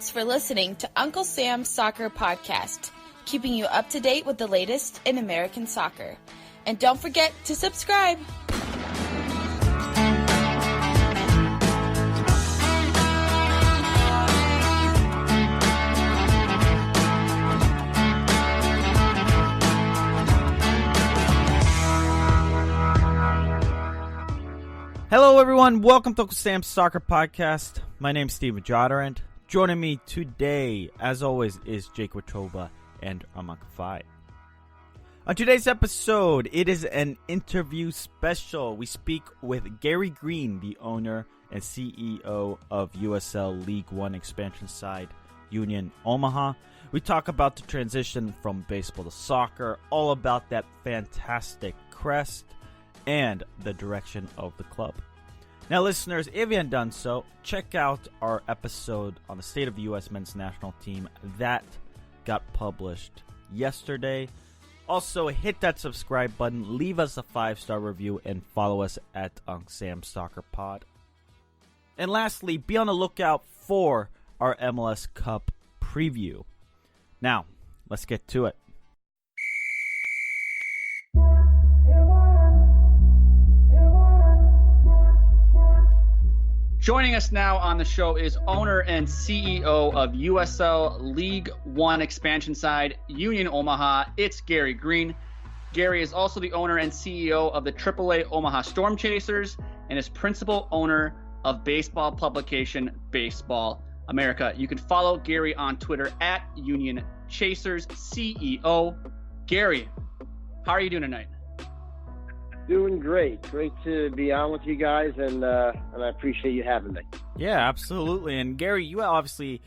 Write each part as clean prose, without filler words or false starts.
Thanks for listening to Uncle Sam's Soccer Podcast, keeping you up to date with the latest in American soccer. And don't forget to subscribe. Hello everyone, welcome to Uncle Sam's Soccer Podcast. My name's Steven Jodarant. Joining me today, as always, is Jake Wachova and Arman. On today's episode, it is an interview special. We speak with Gary Green, the owner and CEO of USL League One expansion side, Union Omaha. We talk about the transition from baseball to soccer, all about that fantastic crest, and the direction of the club. Now, listeners, if you haven't done so, check out our episode on the state of the U.S. men's national team that got published yesterday. Also, hit that subscribe button, leave us a 5-star review, and follow us at Sam Soccer Pod. And lastly, be on the lookout for our MLS Cup preview. Now, let's get to it. Joining us now on the show is owner and CEO of USL League One expansion side, Union Omaha. It's Gary Green. Gary is also the owner and CEO of the AAA Omaha Storm Chasers and is principal owner of baseball publication Baseball America. You can follow Gary on Twitter at Union Chasers CEO. Gary, how are you doing tonight? Doing great. Great to be on with you guys, and I appreciate you having me. Yeah, absolutely. And Gary, you obviously,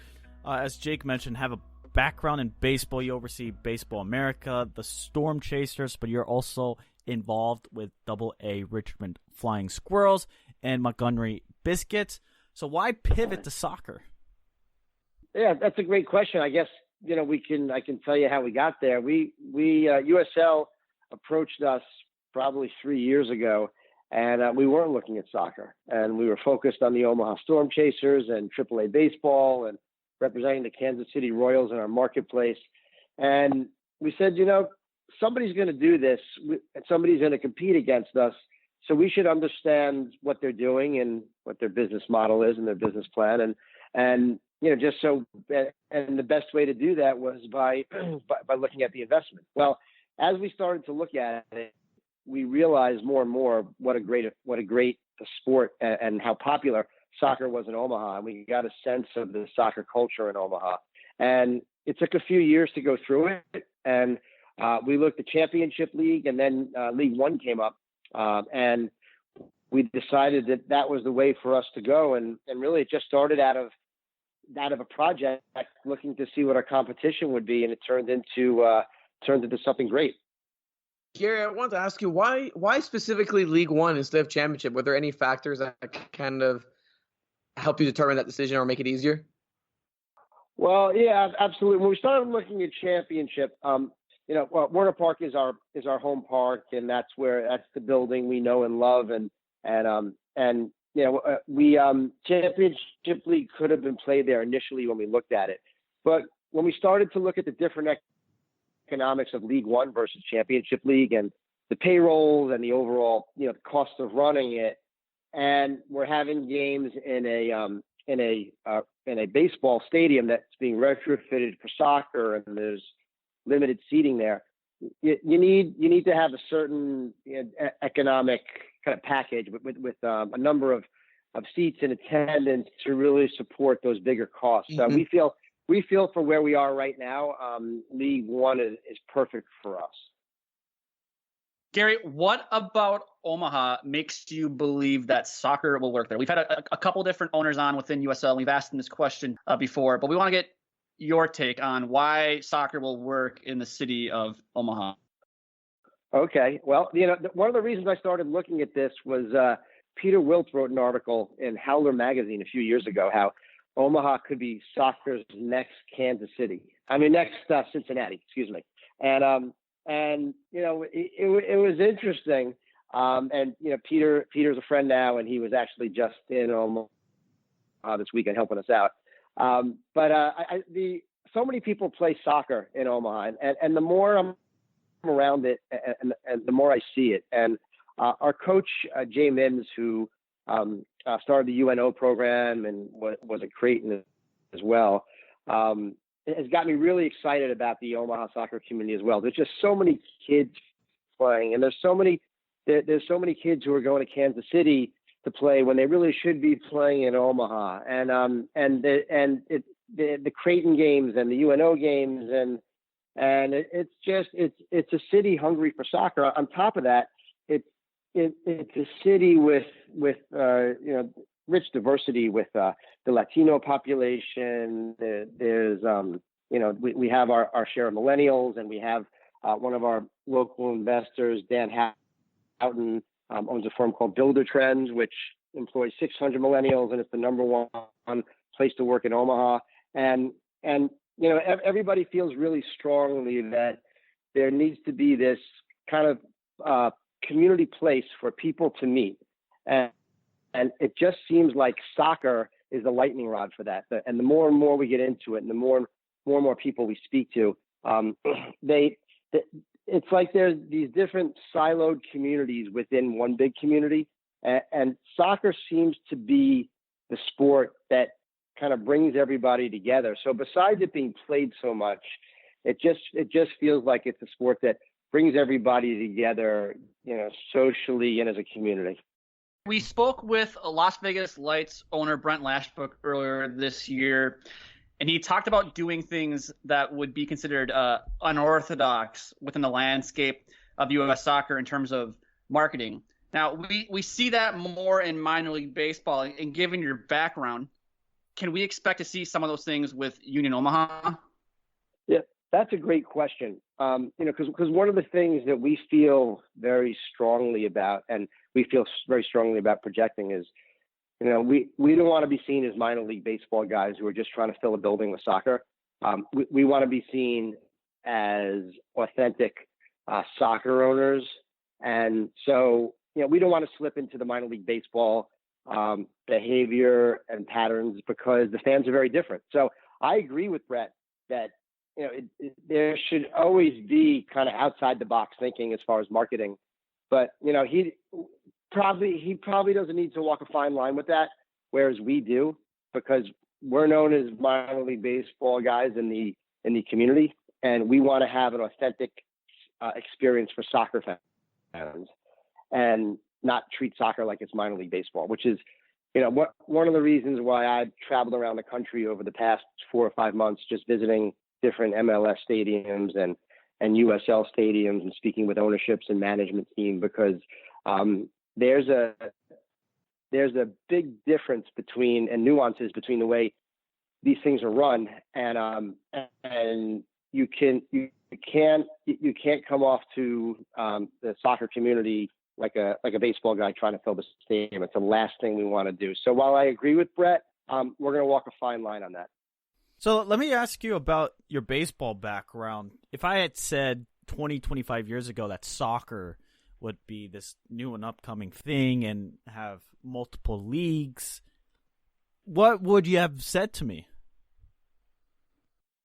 as Jake mentioned, have a background in baseball. You oversee Baseball America, the Storm Chasers, but you're also involved with AA Richmond Flying Squirrels and Montgomery Biscuits. So why pivot to soccer? Yeah, that's a great question. I guess I can tell you how we got there. USL approached us probably 3 years ago, and we weren't looking at soccer, and we were focused on the Omaha Storm Chasers and AAA baseball and representing the Kansas City Royals in our marketplace. And we said, somebody's going to do this, and somebody's going to compete against us, so we should understand what they're doing and what their business model is and their business plan. And the best way to do that was by looking at the investment. Well, as we started to look at it, we realized more and more what a great sport and how popular soccer was in Omaha. And we got a sense of the soccer culture in Omaha. And it took a few years to go through it. And we looked at Championship League, and then League One came up. And we decided that was the way for us to go. And really it just started out of a project looking to see what our competition would be. And it turned into something great. Gary, I wanted to ask you, why specifically League One instead of Championship? Were there any factors that kind of help you determine that decision or make it easier? Well, yeah, absolutely. When we started looking at Championship, Warner Park is our home park, and that's the building we know and love, and Championship League could have been played there initially when we looked at it, but when we started to look at the different economics of League One versus Championship League and the payrolls and the overall, cost of running it. And we're having games in a baseball stadium that's being retrofitted for soccer, and there's limited seating there. You need to have a certain economic kind of package with a number of seats and attendance to really support those bigger costs. Mm-hmm. So we feel for where we are right now, League One is perfect for us. Gary, what about Omaha makes you believe that soccer will work there? We've had a couple different owners on within USL, and we've asked them this question before, but we want to get your take on why soccer will work in the city of Omaha. Okay. Well, one of the reasons I started looking at this was Peter Wilt wrote an article in Howler magazine a few years ago, how Omaha could be soccer's next Cincinnati, excuse me. And it was interesting. Peter's a friend now, and he was actually just in Omaha this weekend helping us out. So many people play soccer in Omaha, and the more I'm around it, and the more I see it. And our coach Jay Mims, who started the UNO program and was at Creighton as well, has got me really excited about the Omaha soccer community as well. There's just so many kids playing, and there's so many kids who are going to Kansas City to play when they really should be playing in Omaha. And the Creighton games and the UNO games, and it's a city hungry for soccer. On top of that, it's a city with rich diversity with the Latino population. There's we have our share of millennials, and we have one of our local investors, Dan Houghton, owns a firm called Builder Trends, which employs 600 millennials, and it's the number one place to work in Omaha. And everybody feels really strongly that there needs to be this kind of community place for people to meet. And it just seems like soccer is the lightning rod for that. And the more and more we get into it, and the more and more people we speak to, it's like there's these different siloed communities within one big community. And soccer seems to be the sport that kind of brings everybody together. So besides it being played so much, it just feels like it's a sport that brings everybody together, socially and as a community. We spoke with Las Vegas Lights owner Brent Lashbrook earlier this year, and he talked about doing things that would be considered unorthodox within the landscape of U.S. soccer in terms of marketing. Now, we see that more in minor league baseball, and given your background, can we expect to see some of those things with Union Omaha? Yeah, that's a great question. Because one of the things that we feel very strongly about, and we feel very strongly about projecting, is, we don't want to be seen as minor league baseball guys who are just trying to fill a building with soccer. We want to be seen as authentic soccer owners. And so, we don't want to slip into the minor league baseball behavior and patterns, because the fans are very different. So I agree with Brett that, there should always be kind of outside the box thinking as far as marketing. But, he probably doesn't need to walk a fine line with that, whereas we do, because we're known as minor league baseball guys in the community, and we want to have an authentic experience for soccer fans, and not treat soccer like it's minor league baseball, which is, one of the reasons why I've traveled around the country over the past 4 or 5 months, just visiting different MLS stadiums and USL stadiums, and speaking with ownerships and management team, because there's a big difference between, and nuances between, the way these things are run, and you can't come off to the soccer community like a baseball guy trying to fill the stadium. It's the last thing we want to do. So while I agree with Brett, we're going to walk a fine line on that. So let me ask you about your baseball background. If I had said 20, 25 years ago that soccer would be this new and upcoming thing and have multiple leagues, what would you have said to me?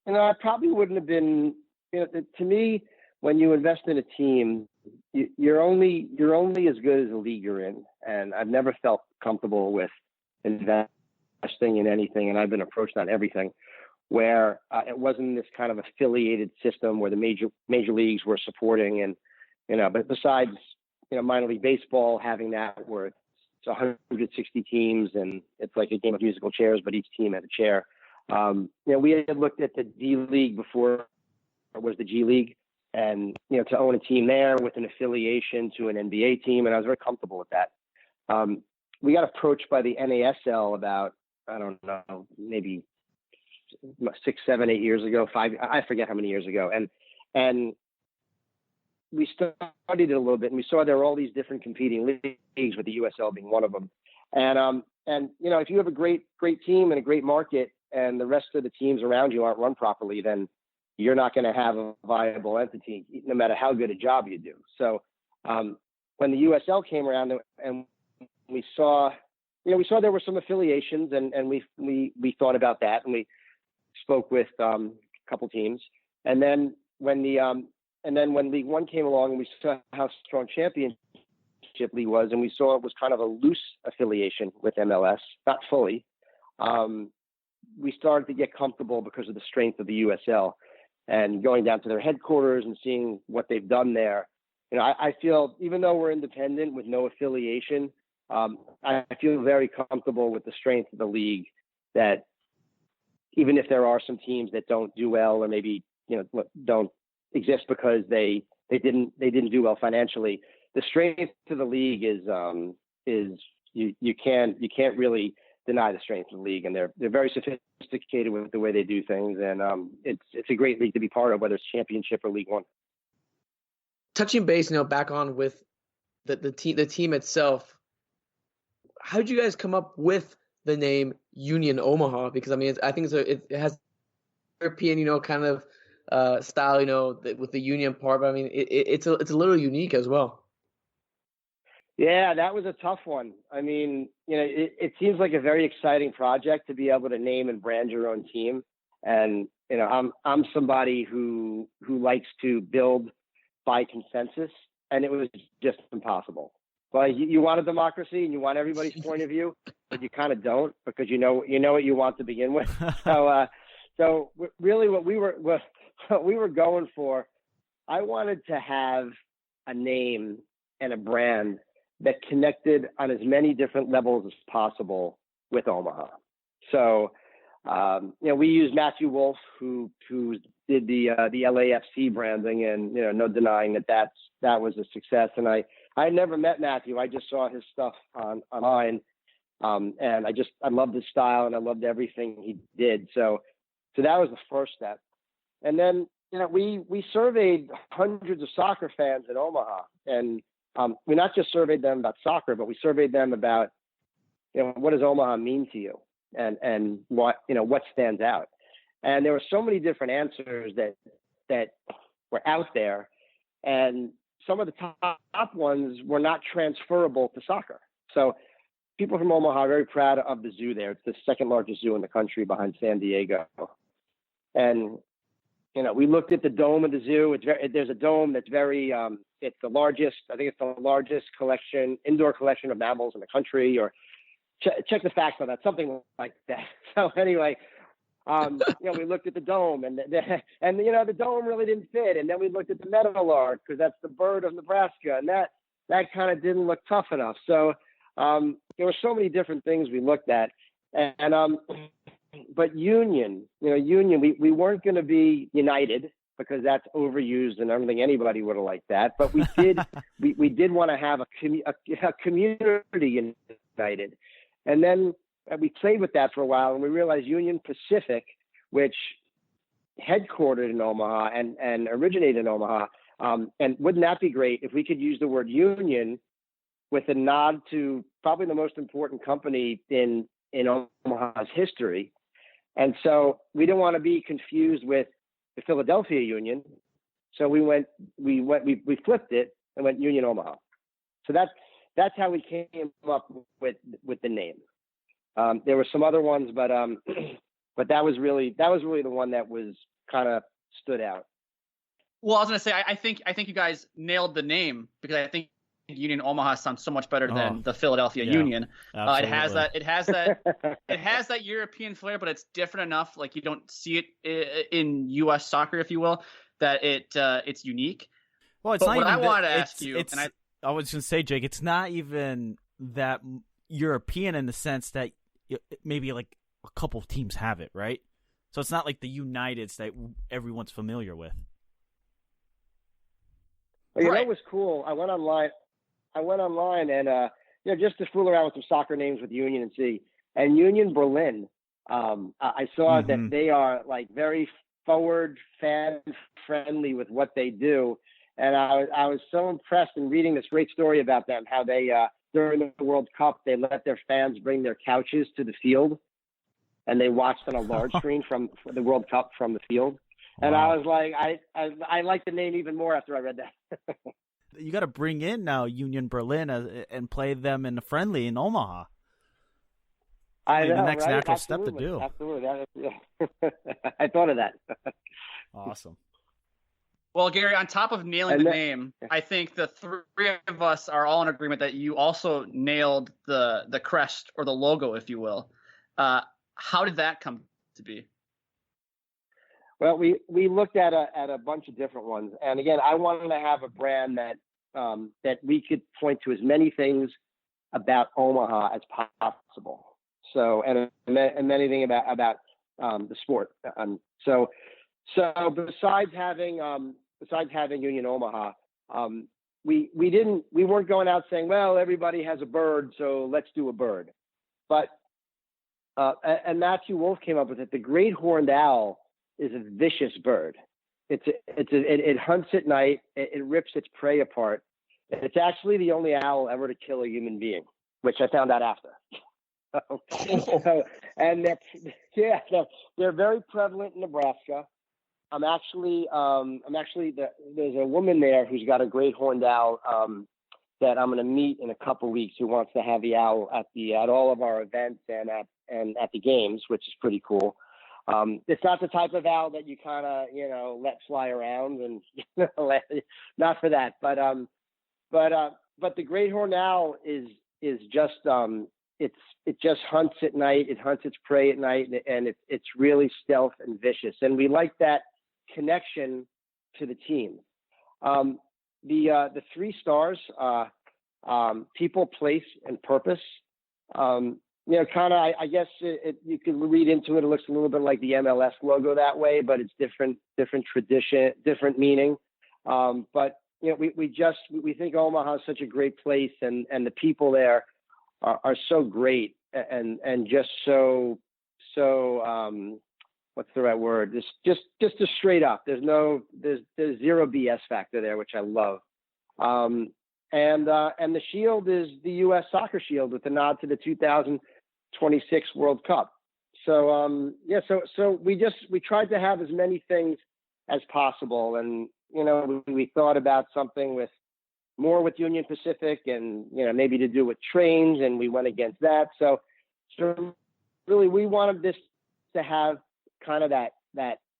I probably wouldn't have been, to me, when you invest in a team, you're only as good as the league you're in. And I've never felt comfortable with investing in anything, and I've been approached on everything, where it wasn't this kind of affiliated system where the major leagues were supporting. And, but besides, minor league baseball having that, where it's 160 teams and it's like a game of musical chairs, but each team has a chair. We had looked at the D League before it was the G League, and, to own a team there with an affiliation to an NBA team. And I was very comfortable with that. We got approached by the NASL about, I don't know, maybe 6, 7, 8 years ago, 5, I forget how many years ago. And we studied it a little bit, and we saw there were all these different competing leagues, with the USL being one of them. And if you have a great team and a great market, and the rest of the teams around you aren't run properly, then you're not going to have a viable entity, no matter how good a job you do. So when the USL came around and we saw we saw there were some affiliations, and we thought about that, and we spoke with a couple teams, and then when League One came along, and we saw how strong Championship League was, and we saw it was kind of a loose affiliation with MLS, not fully. We started to get comfortable because of the strength of the USL, and going down to their headquarters and seeing what they've done there. I feel, even though we're independent with no affiliation, I feel very comfortable with the strength of the league, that even if there are some teams that don't do well, or maybe, don't exist because they didn't do well financially, the strength of the league is you can't really deny the strength of the league, and they're very sophisticated with the way they do things, and it's a great league to be part of, whether it's Championship or League One. Touching base, back on with the team itself, how did you guys come up with the name Union Omaha? Because I think it has European, kind of style, with the Union part, but it's a little unique as well. Yeah, that was a tough one. It seems like a very exciting project to be able to name and brand your own team, and I'm somebody who likes to build by consensus, and it was just impossible. Well, you want a democracy and you want everybody's point of view, but you kind of don't, because you know what you want to begin with. So really, what we were going for, I wanted to have a name and a brand that connected on as many different levels as possible with Omaha. So, we used Matthew Wolf, who did the LAFC branding, and no denying that was a success. And I had never met Matthew. I just saw his stuff online, and I loved his style, and I loved everything he did. So that was the first step. And then we surveyed hundreds of soccer fans in Omaha, and we not just surveyed them about soccer, but we surveyed them about what does Omaha mean to you, and what stands out. And there were so many different answers that were out there, and some of the top ones were not transferable to soccer. So people from Omaha are very proud of the zoo there. It's the second largest zoo in the country, behind San Diego. And we looked at the dome of the zoo. There's a dome that's very it's the largest. I think it's the largest indoor collection of mammals in the country, or check the facts on that, something like that. So anyway, we looked at the dome, and the dome really didn't fit. And then we looked at the meadowlark, because that's the bird of Nebraska, and that kind of didn't look tough enough. So there were so many different things we looked at, but Union, we weren't going to be United, because that's overused, and I don't think anybody would have liked that. But we did we did want to have a community united. And then we played with that for a while, and we realized Union Pacific, which headquartered in Omaha and originated in Omaha, and wouldn't that be great if we could use the word union with a nod to probably the most important company in Omaha's history. And so we didn't want to be confused with the Philadelphia Union. So we flipped it and went Union Omaha. So that's how we came up with the name. There were some other ones, but that was really the one that was kind of stood out. Well, I was gonna say, I think you guys nailed the name, because I think Union Omaha sounds so much better than the Philadelphia Union. It has that European flair, but it's different enough. Like, you don't see it in U.S. soccer, if you will, that it's unique. Well, it's but not what even I wanted to ask you, I was going to say, Jake, it's not even that European in the sense that maybe like a couple of teams have it, right? So it's not like the Uniteds that everyone's familiar with. Well, that was cool. I went online and just to fool around with some soccer names with Union and see. And Union Berlin, I saw that they are like very forward, fan friendly with what they do. And I was so impressed in reading this great story about them, how they during the World Cup, they let their fans bring their couches to the field, and they watched on a large screen from the World Cup from the field. And I was like, I like the name even more after I read that. You got to bring in now Union Berlin and play them in a friendly in Omaha. definitely know, the next right? natural step to Absolutely. do. Absolutely. I thought of that. Awesome. Well, Gary, on top of nailing And the that- name, I think the three of us are all in agreement that you also nailed the crest or the logo, if you will. How did that come to be? Well, we looked at a bunch of different ones, and again, I wanted to have a brand that that we could point to as many things about Omaha as possible. So and anything about the sport. So besides having Union Omaha, we weren't going out saying, well, everybody has a bird, so let's do a bird. But and Matthew Wolf came up with it. The great horned owl is a vicious bird. It hunts at night. It rips its prey apart. It's actually the only owl ever to kill a human being, which I found out after. And they're very prevalent in Nebraska. There's a woman there who's got a great horned owl that I'm going to meet in a couple of weeks who wants to have the owl at all of our events and at the games, which is pretty cool. It's not the type of owl that you kind of let fly around, and not for that. But the great horned owl is just it just hunts at night. It hunts its prey at night, and it's really stealth and vicious. And we like that connection to the team. The 3 stars, people, place, and purpose. I guess you could read into it. It looks a little bit like the MLS logo that way, but it's different tradition, different meaning. But we think Omaha is such a great place, and the people there are so great and just so what's the right word? Just straight up. There's zero BS factor there, which I love. And the shield is the U.S. Soccer Shield with a nod to the 2026 World Cup. So so we tried to have as many things as possible, and we thought about something with Union Pacific, and maybe to do with trains, and we went against that. So really, we wanted this to have kind of that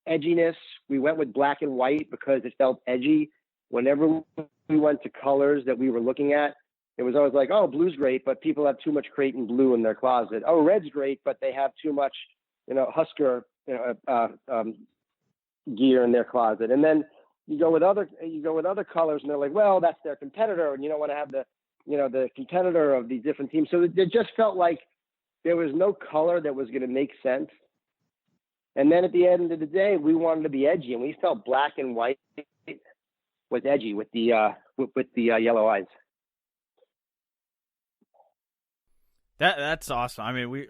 edginess. We went with black and white because it felt edgy. Whenever we went to colors that we were looking at, it was always like, oh, blue's great, but people have too much Creighton blue in their closet. Oh, red's great, but they have too much, Husker, gear in their closet. And then you go with other colors, and they're like, well, that's their competitor, and you don't want to have the competitor of these different teams. So it just felt like there was no color that was going to make sense. And then at the end of the day, we wanted to be edgy, and we felt black and white was edgy with the yellow eyes. That's awesome. I mean,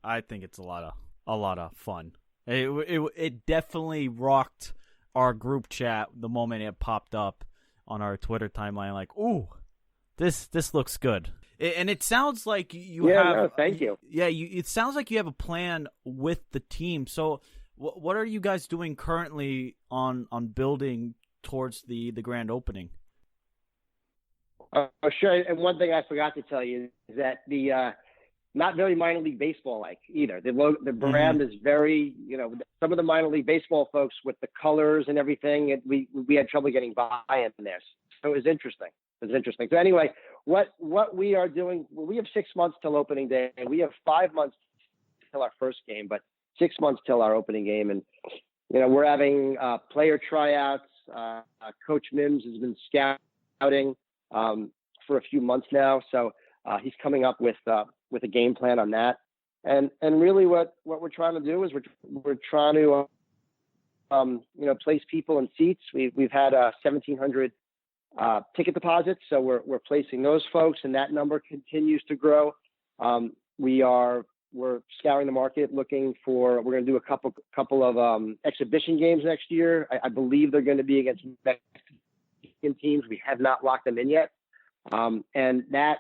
I think it's a lot of fun. It definitely rocked our group chat the moment it popped up on our Twitter timeline. Like, ooh, this looks good. And it sounds like you have. No, thank you. Yeah, it sounds like you have a plan with the team. So, what are you guys doing currently on building towards the grand opening? Oh, sure. And one thing I forgot to tell you is that the not very minor league baseball like either. The brand is very, some of the minor league baseball folks with the colors and everything. We had trouble getting by in there, so it was interesting. So anyway, what we are doing, we have 6 months till opening day, and we have 5 months till our first game, but 6 months till our opening game, and we're having player tryouts. Coach Mims has been scouting for a few months now, so he's coming up with a game plan on that. And really, what we're trying to do is we're trying to place people in seats. We've had 1,700 ticket deposits, so we're placing those folks, and that number continues to grow. We're scouring the market, looking for. We're going to do a couple of exhibition games next year. I believe they're going to be against Mexican teams. We have not locked them in yet, and that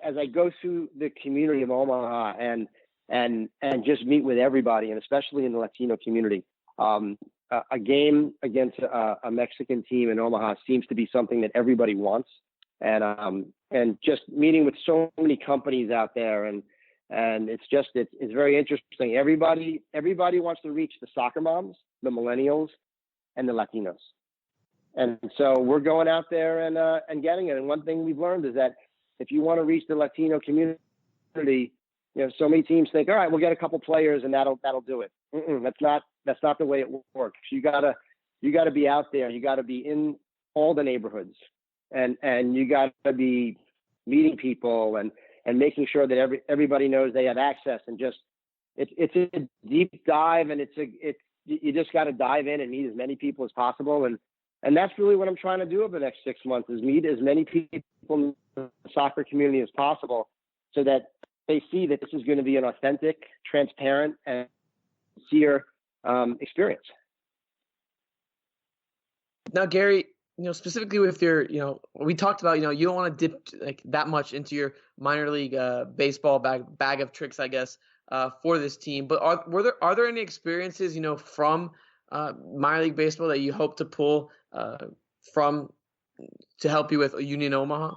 as I go through the community of Omaha and just meet with everybody, and especially in the Latino community, a game against a Mexican team in Omaha seems to be something that everybody wants, and just meeting with so many companies out there, and And it's very interesting. Everybody wants to reach the soccer moms, the millennials, and the Latinos. And so we're going out there and getting it. And one thing we've learned is that if you want to reach the Latino community, so many teams think, all right, we'll get a couple players and that'll do it. That's not the way it works. You gotta be out there. You gotta be in all the neighborhoods, and you gotta be meeting people and making sure that everybody knows they have access. And just it's a deep dive, and you just got to dive in and meet as many people as possible. And that's really what I'm trying to do over the next 6 months, is meet as many people in the soccer community as possible, so that they see that this is going to be an authentic, transparent, and sincere experience. Now, Gary, specifically with your, we talked about, you don't want to dip like that much into your minor league baseball bag of tricks, I guess, for this team. But are there any experiences, from minor league baseball that you hope to pull from to help you with Union Omaha?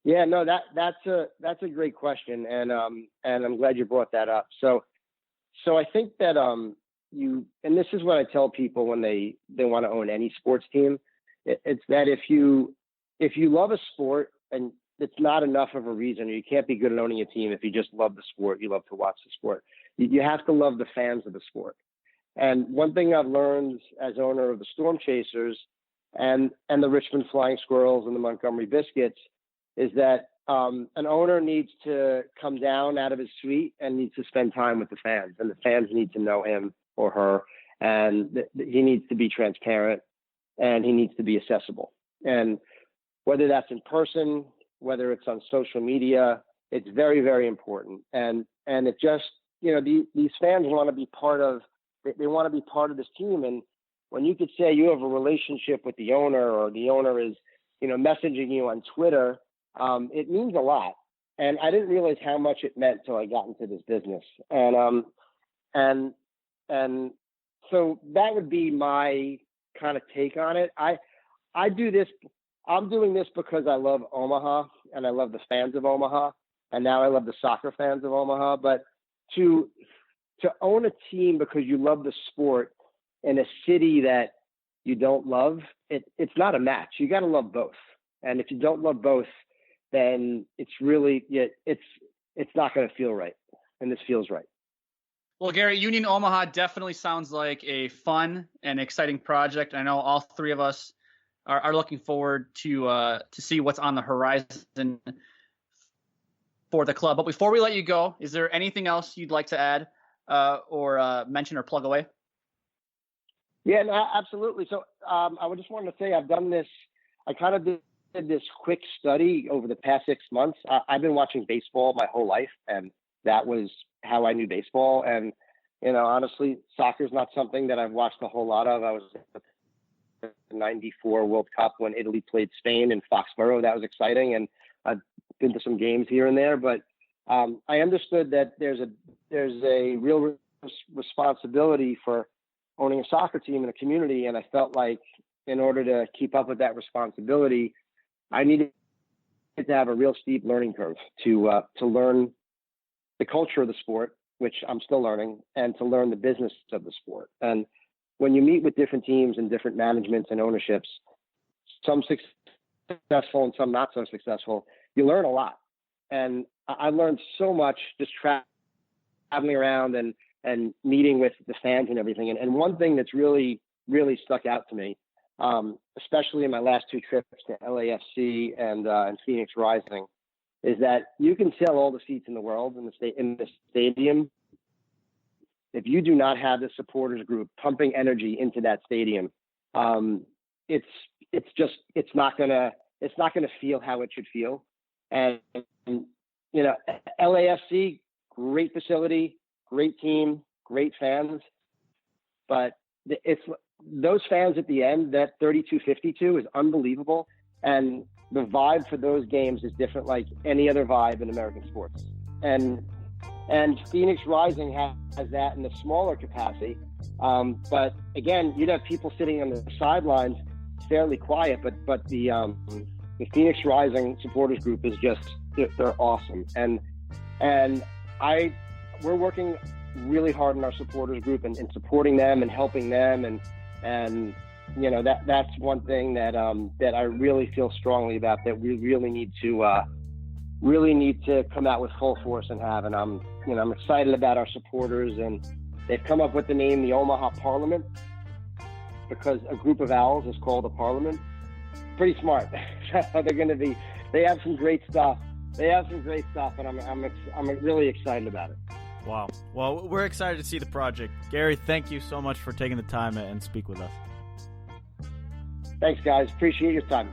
Yeah, no, that's a great question, and I'm glad you brought that up. So I think that and this is what I tell people when they want to own any sports team, it's that if you love a sport, and it's not enough of a reason, or you can't be good at owning a team if you just love the sport, you love to watch the sport. You have to love the fans of the sport. And one thing I've learned as owner of the Storm Chasers and the Richmond Flying Squirrels and the Montgomery Biscuits is that an owner needs to come down out of his suite and needs to spend time with the fans, and the fans need to know him or her, and he needs to be transparent, and he needs to be accessible. And whether that's in person, whether it's on social media, it's very, very important. And it just, these fans want to be part of, they want to be part of this team. And when you could say you have a relationship with the owner, or the owner is, messaging you on Twitter, it means a lot. And I didn't realize how much it meant till I got into this business. And so that would be my kind of take on it. I do this. I'm doing this because I love Omaha, and I love the fans of Omaha, and now I love the soccer fans of Omaha. But to own a team because you love the sport in a city that you don't love, it's not a match. You got to love both. And if you don't love both, then it's really, it's not going to feel right. And this feels right. Well, Gary, Union Omaha definitely sounds like a fun and exciting project. I know all three of us are looking forward to see what's on the horizon for the club. But before we let you go, is there anything else you'd like to add or mention or plug away? Yeah, no, absolutely. So I just wanted to say I've done this. I kind of did this quick study over the past 6 months. I've been watching baseball my whole life, and that was how I knew baseball. And, honestly, soccer is not something that I've watched a whole lot of. I was at the 94 World Cup when Italy played Spain in Foxborough. That was exciting. And I've been to some games here and there, but I understood that there's a real responsibility for owning a soccer team in a community. And I felt like in order to keep up with that responsibility, I needed to have a real steep learning curve to learn the culture of the sport, which I'm still learning, and to learn the business of the sport. And when you meet with different teams and different managements and ownerships, some successful and some not so successful, you learn a lot. And I learned so much just traveling around and meeting with the fans and everything. And one thing that's really, really stuck out to me, especially in my last 2 trips to LAFC and Phoenix Rising, is that you can sell all the seats in the world in the stadium. If you do not have the supporters group pumping energy into that stadium, it's not gonna feel how it should feel. And LAFC, great facility, great team, great fans, but it's those fans at the end, that 32-52 is unbelievable. And the vibe for those games is different like any other vibe in American sports. And Phoenix Rising has that in a smaller capacity. But again, you'd have people sitting on the sidelines fairly quiet, but the Phoenix Rising supporters group is just, they're awesome. And And we're working really hard in our supporters group and supporting them and helping them. And you know, that's one thing that I really feel strongly about, that we really need to come out with full force and have. And I'm excited about our supporters, and they've come up with the name the Omaha Parliament, because a group of owls is called a parliament. Pretty smart. They have some great stuff. And I'm really excited about it. Wow. Well, we're excited to see the project. Gary, thank you so much for taking the time and speak with us. Thanks, guys. Appreciate your time.